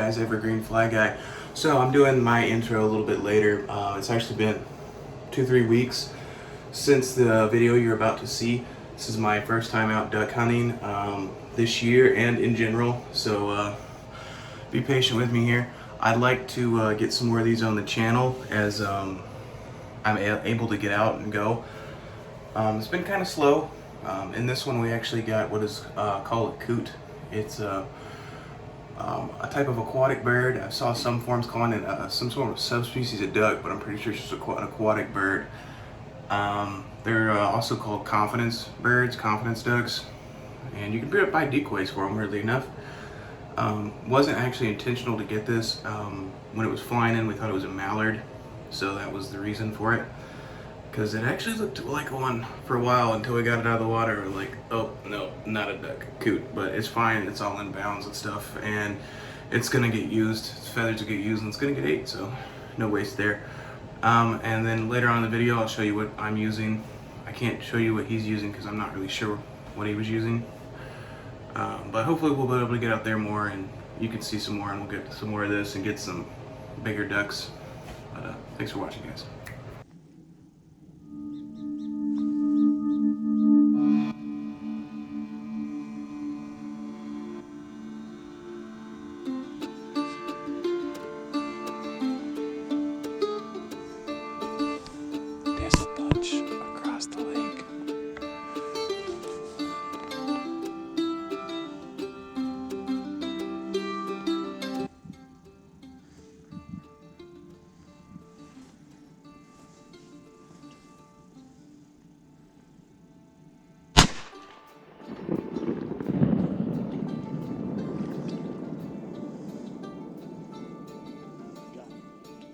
guys, Evergreen Fly Guy. So I'm doing my intro a little bit later. It's actually been 2-3 weeks since the video you're about to see. This is my first time out duck hunting this year and in general, so be patient with me here. I'd like to get some more of these on the channel as I'm able to get out and go. It's been kind of slow. In this one we actually got what is called a coot. It's a type of aquatic bird. I saw some forms calling it some sort of subspecies of duck, but I'm pretty sure it's just an aquatic bird. They're also called confidence birds, confidence ducks, and you can buy decoys for them, weirdly enough. Wasn't actually intentional to get this. When it was flying in, we thought it was a mallard, so that was the reason for it. Because it actually looked like one for a while until we got it out of the water. We're like, oh no, not a duck, coot, but it's fine. It's all in bounds and stuff, and it's gonna get used. Its feathers will get used, and it's gonna get ate, so no waste there. And then later on in the video, I'll show you what I'm using. I can't show you what he's using because I'm not really sure what he was using. But hopefully we'll be able to get out there more, and you can see some more, and we'll get some more of this and get some bigger ducks. But thanks for watching, guys.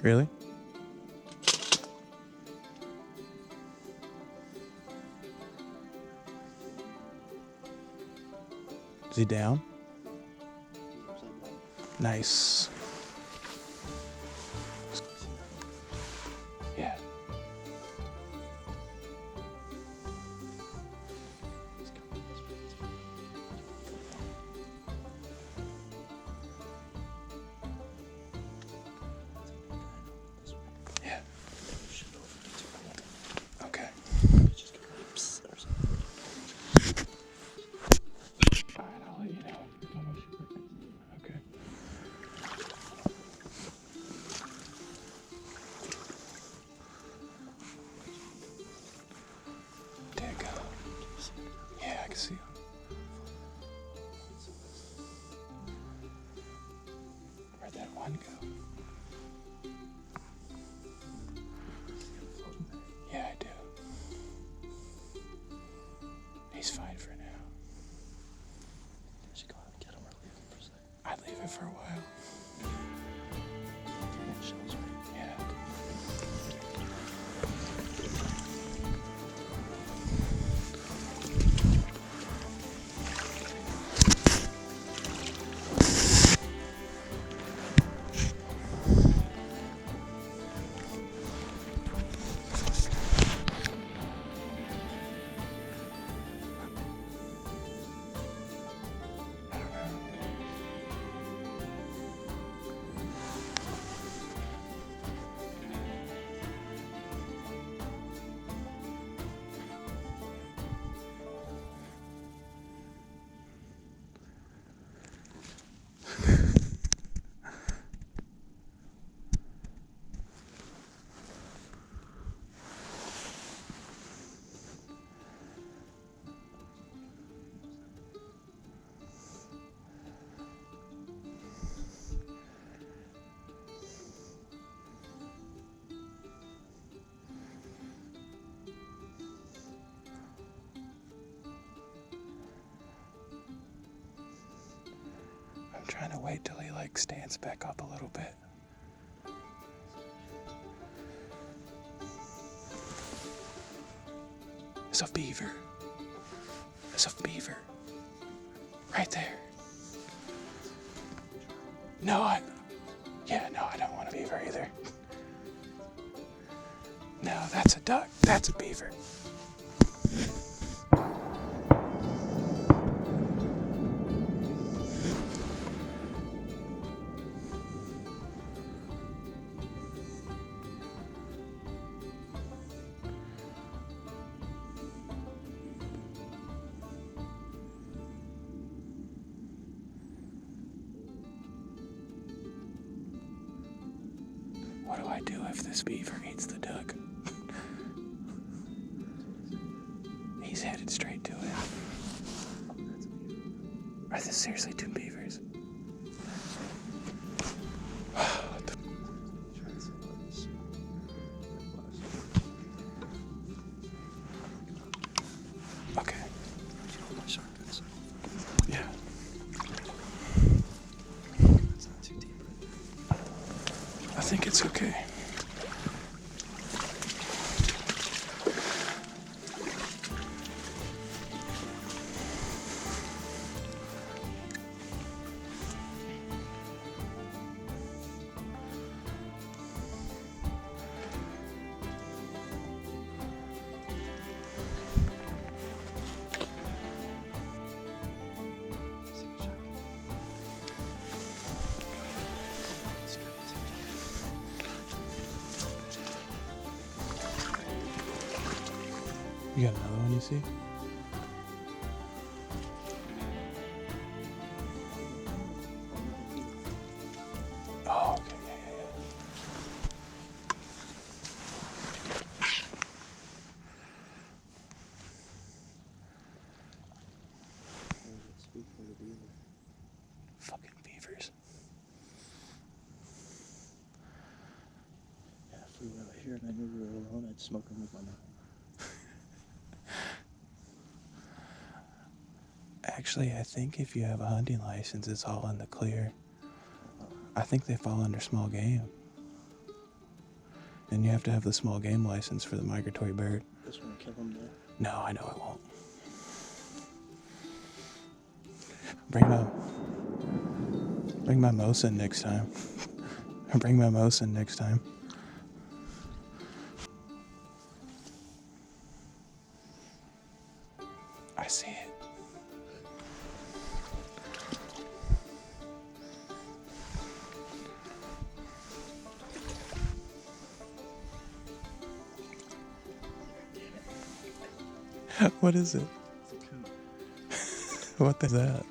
Really? Is he down? Nice. Yeah. Okay. Alright, I'll let you know. Okay. There you go. Yeah, I can see him. Where'd that one go? Yeah, I do. He's fine for now. Should go out and get him or leave him for a second. I'd leave it for a while. Yeah. I'm trying to wait till he stands back up a little bit. It's a beaver. It's a beaver. Right there. No, I don't want a beaver either. No, that's a duck. That's a beaver. What do I do if this beaver eats the duck? He's headed straight to it. Are there seriously two beavers? Okay. Yeah. I think it's okay. You got another one you see? Oh, okay, yeah. Fucking beavers. Yeah, if we were out here and I knew we were alone, I'd smoke them with my mouth. Actually, I think if you have a hunting license, it's all in the clear. I think they fall under small game. And you have to have the small game license for the migratory bird. This one will kill them though. No, I know it won't. Bring my moose in next time. Bring my moose in next time. I see it. What is it? It's a coot. What is that?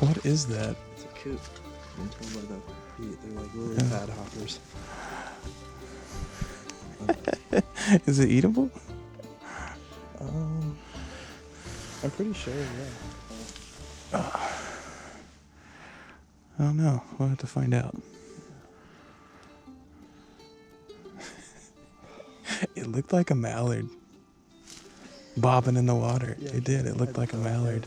What is that? It's a coot. You can tell by the feet. They're like really bad hoppers. Is it eatable? I'm pretty sure, yeah. I don't know. We'll have to find out. It looked like a mallard bobbing in the water. Yeah, It did. It looked like a mallard.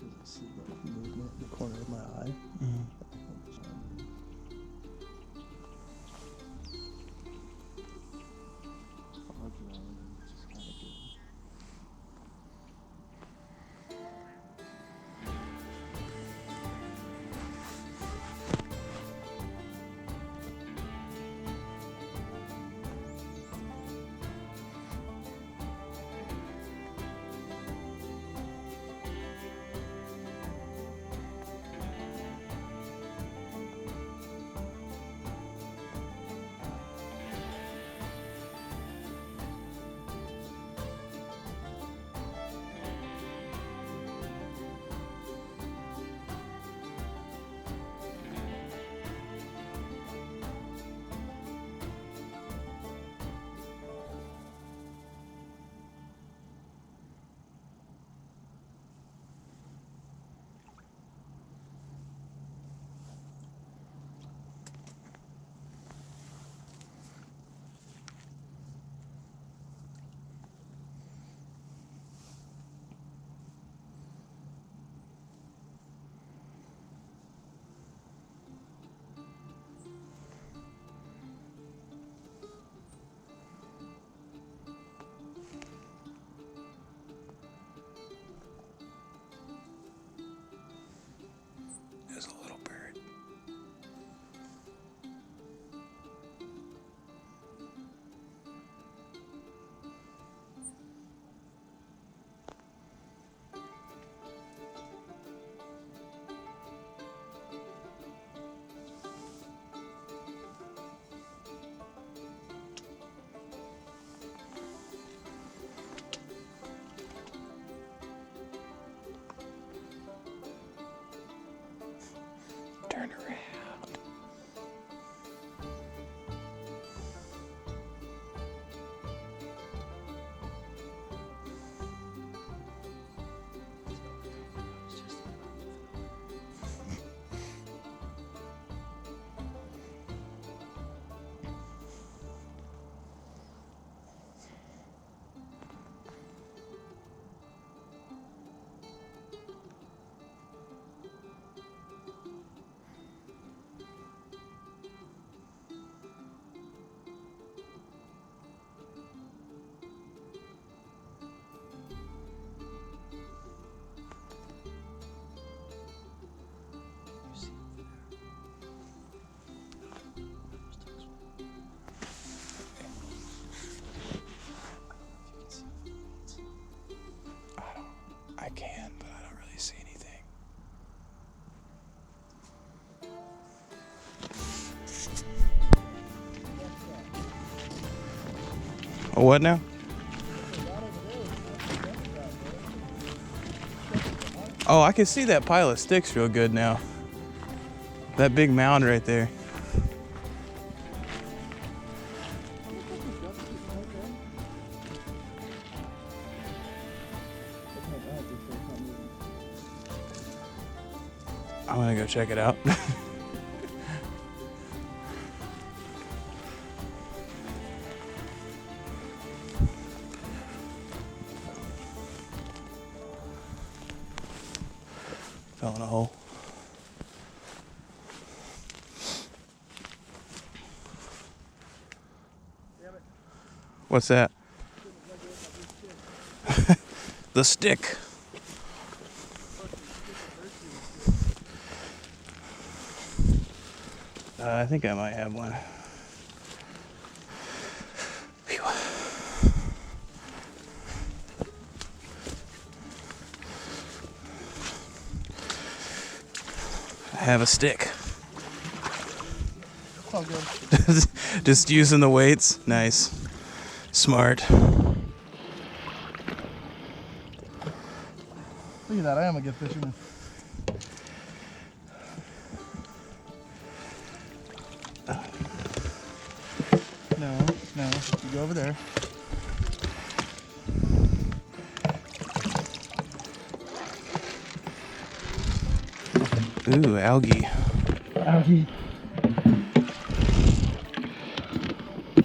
I see the movement in the corner of my eye. Mm. A what now? Oh, I can see that pile of sticks real good now. That big mound right there. I'm gonna go check it out. Fell in a hole. What's that? The stick. I think I might have one. Phew. I have a stick. It's all good. Just using the weights. Nice. Smart. Look at that, I am a good fisherman. No, you go over there. Ooh, algae. Algae. I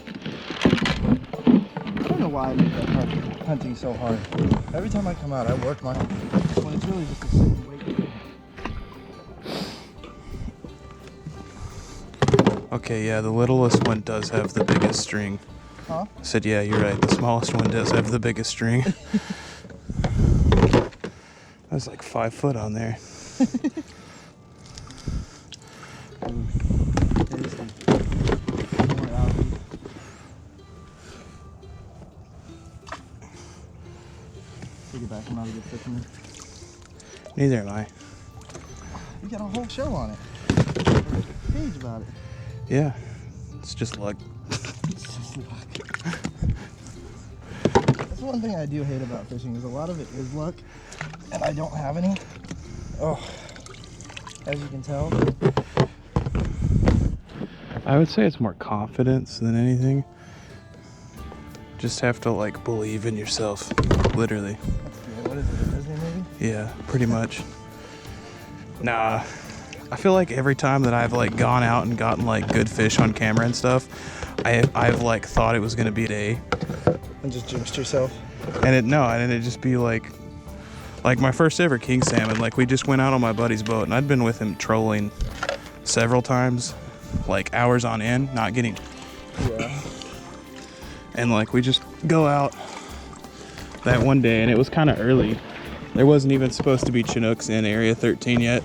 don't know why I make that hunting so hard. Every time I come out, I work my when it's really just a simple weight. Okay, yeah, the littlest one does have the biggest string. Huh? I said, yeah, you're right. The smallest one does have the biggest string. That's like 5 foot on there. Take it back, I'm not a good fisherman. Neither am I. You got a whole show on it. Page about it. Yeah, it's just luck. It's just luck. That's one thing I do hate about fishing is a lot of it is luck, and I don't have any. Oh, as you can tell. I would say it's more confidence than anything. Just have to like believe in yourself, literally. That's good. What is it, a Disney movie? Yeah, pretty much. Nah, I feel like every time that I've like gone out and gotten like good fish on camera and stuff, I've like thought it was gonna be a day, And just jinxed yourself. and it'd just be like my first ever king salmon. Like we just went out on my buddy's boat, and I'd been with him trolling several times, like hours on end, not getting. Yeah. And like we just go out that one day, and it was kind of early. There wasn't even supposed to be Chinooks in Area 13 yet.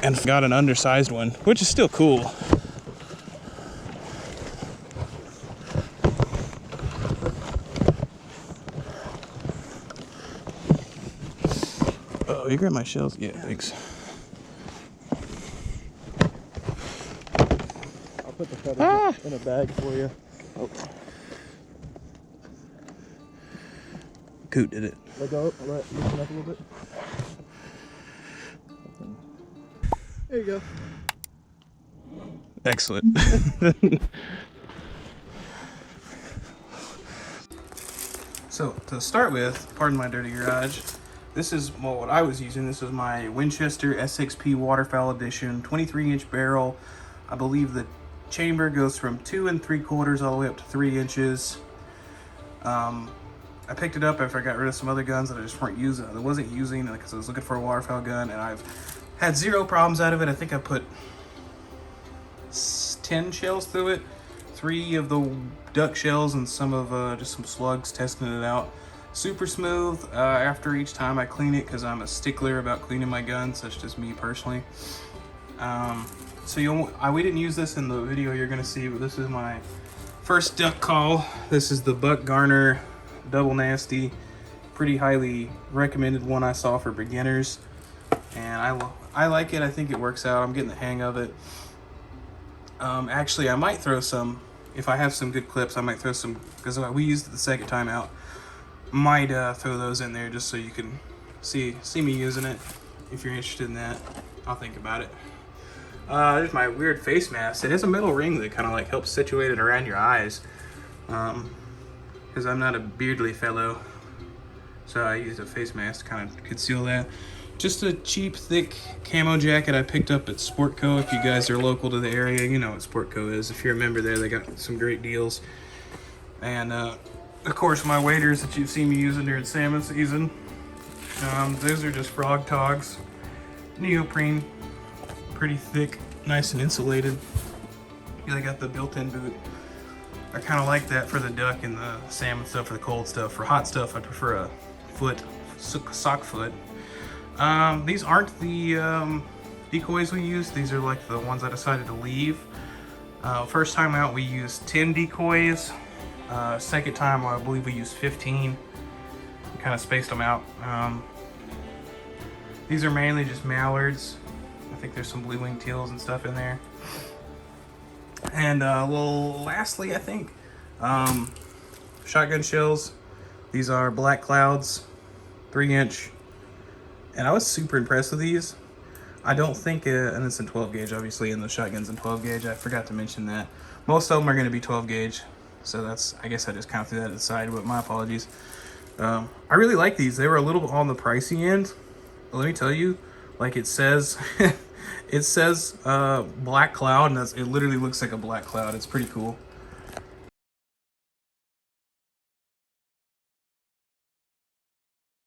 And got an undersized one, which is still cool. Oh, you grab my shells? Yeah, thanks. I'll put the feathers in a bag for you. Oh. Coot did it. Let go. I'll let it loosen up a little bit. There you go. Excellent. So, to start with, pardon my dirty garage, this is what I was using. This is my Winchester SXP Waterfowl Edition 23-inch barrel. I believe the chamber goes from 2 3/4 all the way up to 3 inches. I picked it up after I got rid of some other guns that I just weren't using. I wasn't using because I was looking for a waterfowl gun, and I've had 0 problems out of it. I think I put 10 shells through it, 3 of the duck shells and some of just some slugs, testing it out. Super smooth. After each time I clean it, because I'm a stickler about cleaning my guns. That's just me personally. So we didn't use this in the video you're gonna see, but this is my first duck call. This is the Buck Garner Double Nasty. Pretty highly recommended one I saw for beginners, and I like it. I think it works out. I'm getting the hang of it. Actually, I might throw some if I have some good clips, I might throw some, because we used it the second time out. Might throw those in there just so you can see me using it. If you're interested in that, I'll think about it. There's my weird face mask. It has a metal ring that kind of like helps situate it around your eyes. Because I'm not a beardly fellow, so I used a face mask to kind of conceal that. Just a cheap, thick camo jacket I picked up at Sportco. If you guys are local to the area, you know what Sportco is. If you're a member there, they got some great deals. And of course, my waders that you've seen me using during salmon season. Those are just frog togs, neoprene, pretty thick, nice and insulated. They got the built-in boot. I kind of like that for the duck and the salmon stuff, for the cold stuff. For hot stuff, I prefer a sock foot. These aren't the decoys we used. These are like the ones I decided to leave. First time out we used 10 decoys. Second time I believe we used 15. Kind of spaced them out. These are mainly just mallards. I think there's some blue winged teals and stuff in there. And well, lastly, I think shotgun shells. These are black clouds, 3-inch, and I was super impressed with these. I don't think, and it's in 12 gauge, obviously, and the shotgun's in 12 gauge. I forgot to mention that. Most of them are going to be 12 gauge, so that's, I guess I just kind of threw that aside, but my apologies. I really like these. They were a little on the pricey end, but let me tell you, like it says, it says black cloud, and it literally looks like a black cloud. It's pretty cool.